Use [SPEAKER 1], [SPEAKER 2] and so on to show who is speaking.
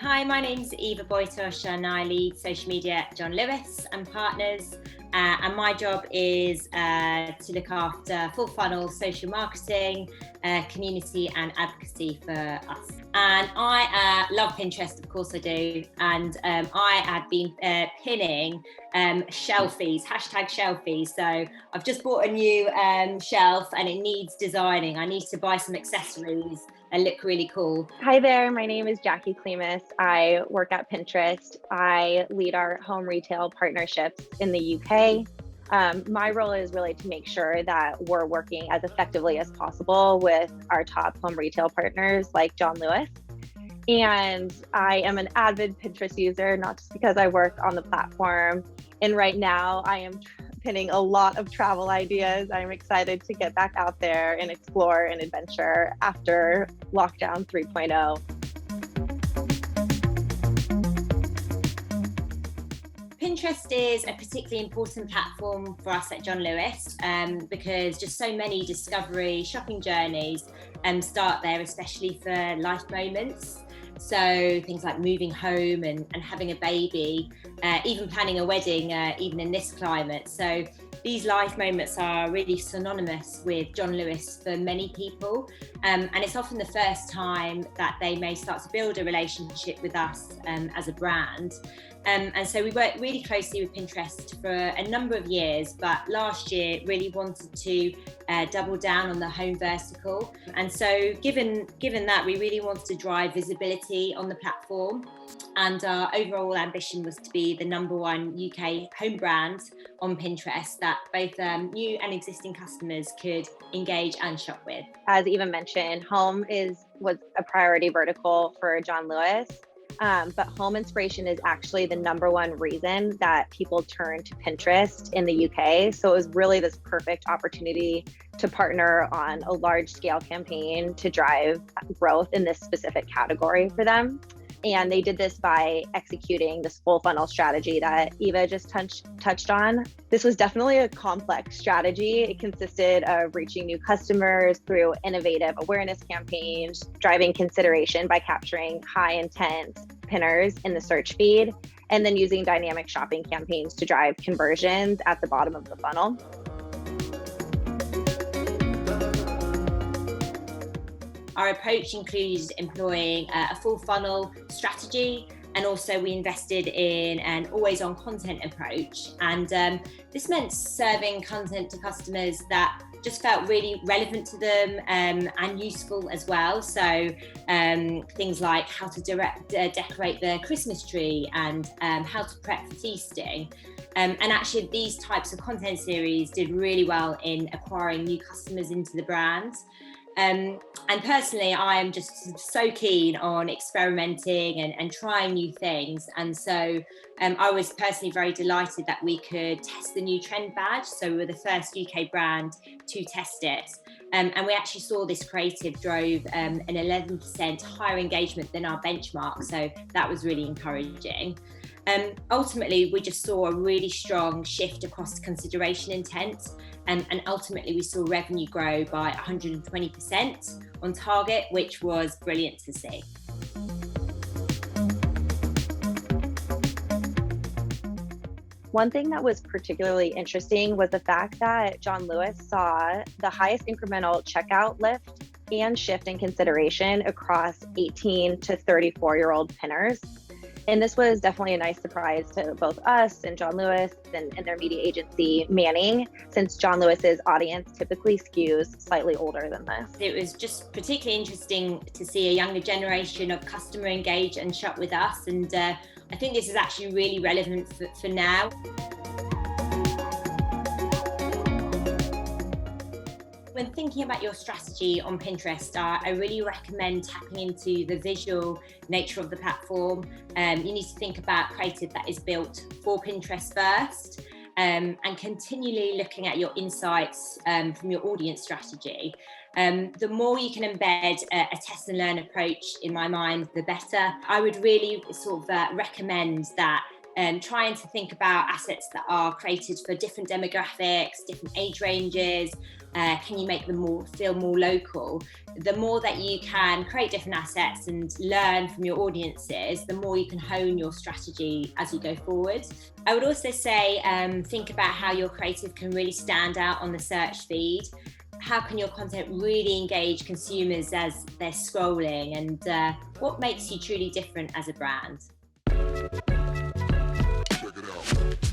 [SPEAKER 1] Hi, my name's Eva Boytosh and I lead social media at John Lewis and Partners. And my job is to look after full funnel social marketing, community and advocacy for us. And I love Pinterest, of course I do. And I have been pinning shelfies, #shelfies. So I've just bought a new shelf and it needs designing. I need to buy some accessories and look really cool.
[SPEAKER 2] Hi there, my name is Jackie Klemus. I work at Pinterest. I lead our home retail partnerships in the UK. My role is really to make sure that we're working as effectively as possible with our top home retail partners like John Lewis. And I am an avid Pinterest user, not just because I work on the platform. And right now I am pinning a lot of travel ideas. I'm excited to get back out there and explore and adventure after lockdown 3.0.
[SPEAKER 1] Pinterest is a particularly important platform for us at John Lewis because just so many discovery shopping journeys start there, especially for life moments. So things like moving home and having a baby, even planning a wedding, even in this climate. So these life moments are really synonymous with John Lewis for many people. And it's often the first time that they may start to build a relationship with us as a brand. And so we worked really closely with Pinterest for a number of years, but last year really wanted to double down on the home vertical. And so given that, we really wanted to drive visibility on the platform. And our overall ambition was to be the #1 UK home brand on Pinterest that both new and existing customers could engage and shop with.
[SPEAKER 2] As Eva mentioned, home was a priority vertical for John Lewis. But home inspiration is actually the #1 reason that people turn to Pinterest in the UK. So it was really this perfect opportunity to partner on a large scale campaign to drive growth in this specific category for them. And they did this by executing this full funnel strategy that Eva just touched on. This was definitely a complex strategy. It consisted of reaching new customers through innovative awareness campaigns, driving consideration by capturing high intent pinners in the search feed, and then using dynamic shopping campaigns to drive conversions at the bottom of the funnel.
[SPEAKER 1] Our approach included employing a full funnel strategy, and also we invested in an always on content approach. And this meant serving content to customers that just felt really relevant to them and useful as well. So things like how to decorate the Christmas tree and how to prep for feasting. And actually these types of content series did really well in acquiring new customers into the brand. And personally, I am just so keen on experimenting and trying new things. And so I was personally very delighted that we could test the new trend badge. So we were the first UK brand to test it. And we actually saw this creative drove an 11% higher engagement than our benchmark. So that was really encouraging. Ultimately, we just saw a really strong shift across consideration intent. And ultimately, we saw revenue grow by 120% on target, which was brilliant to see.
[SPEAKER 2] One thing that was particularly interesting was the fact that John Lewis saw the highest incremental checkout lift and shift in consideration across 18 to 34-year-old pinners. And this was definitely a nice surprise to both us and John Lewis and their media agency, Manning, since John Lewis's audience typically skews slightly older than this.
[SPEAKER 1] It was just particularly interesting to see a younger generation of customer engage and shop with us. And I think this is actually really relevant for now. When thinking about your strategy on Pinterest, I really recommend tapping into the visual nature of the platform. You need to think about creative that is built for Pinterest first, and continually looking at your insights from your audience strategy. The more you can embed a test and learn approach, in my mind, the better. I would really sort of recommend that trying to think about assets that are created for different demographics, different age ranges, can you make them feel more local? The more that you can create different assets and learn from your audiences, the more you can hone your strategy as you go forward. I would also say think about how your creative can really stand out on the search feed. How can your content really engage consumers as they're scrolling, and what makes you truly different as a brand?
[SPEAKER 3] Check it out.